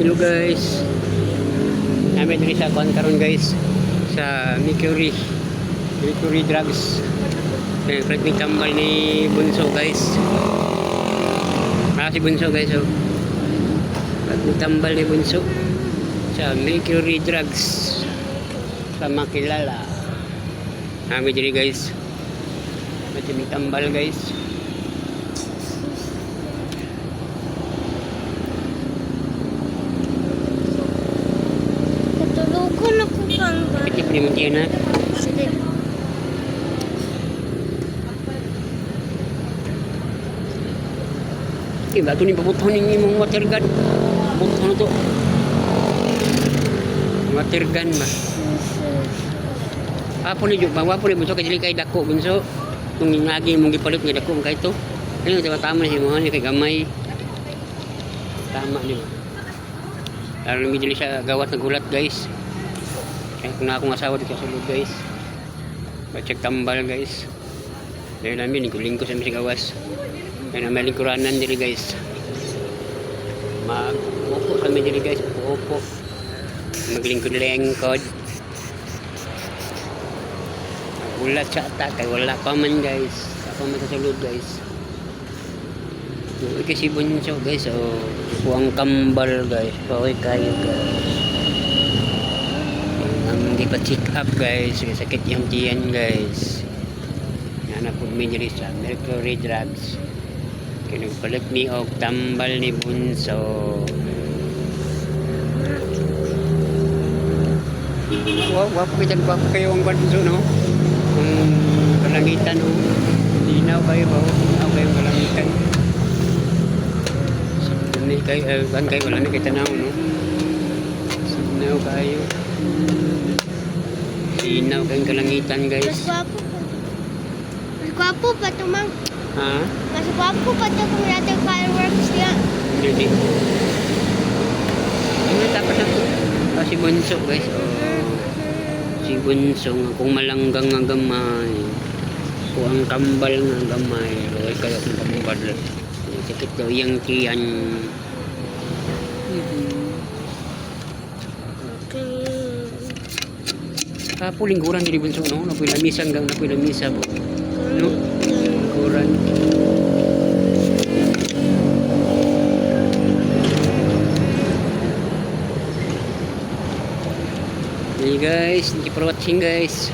Hello guys. Namin diri sa kuan karon guys sa Mercury Drugs. Kahit may tambal ni Bunso guys. Si Bunso guys oh. Kahit may tambal ni Bunso sa Mercury Drugs sa makilala. Namin diri guys. Kahit may tambal guys. Pwede mo din na. Iba ito ni pabutuhan ng imong water gun. Pabutuhan ito. Water gun ba? Apo ni Jok, bawa po ni Bunso kay kay dako Bunso. Kung lagi mong gipalit ng dako kay ito. Ano tama si mo ni kay gamay. Tama ni mo. Lalo mi siya gawat ng gulat guys. Kaya kung na akong asawa dito sa sulod guys. Bacheck tambal guys. Dahil namin lingko sa misig awas. Kaya na may lingkuranan diri guys. Mag-upo kami diri guys. Upo. Maglingkod-lingkod. Ulat sa ata. Kaya wala pa man guys. Wala pa man sa sulod guys. Uy kasi Bunso guys. Puang kambal guys. Paway kayo guys. Hindi pa check up guys, sakit yung tiyan guys. Yana po minili sa Mercury Drugs. Kinagpalit ni og tambal ni Bunso. Wow, wapo kayo ang Bunso no? Ang kalangitan no? Linaw kayo ba? Linaw kayo ang kalangitan. Hindi kayo, wala na kayo tanaw no? Linaw kayo. Linaw kayong kalangitan guys. Mas gwapo pa ito mang. Ha? Mas gwapo pa ito kung natin fireworks niya. Hindi. Ano tapos na ito? Si Bunso guys. Si Bunso nga kung malanggang nga gamay. Kung ang kambal nga gamay. Kaya kayo kung kambal. Sakit daw yung tiyan. Kapo lingkuran diri Bunso no, napoy lamisa hanggang napoy lamisa po. No? Lingkuran. Hey guys, thank you for watching guys.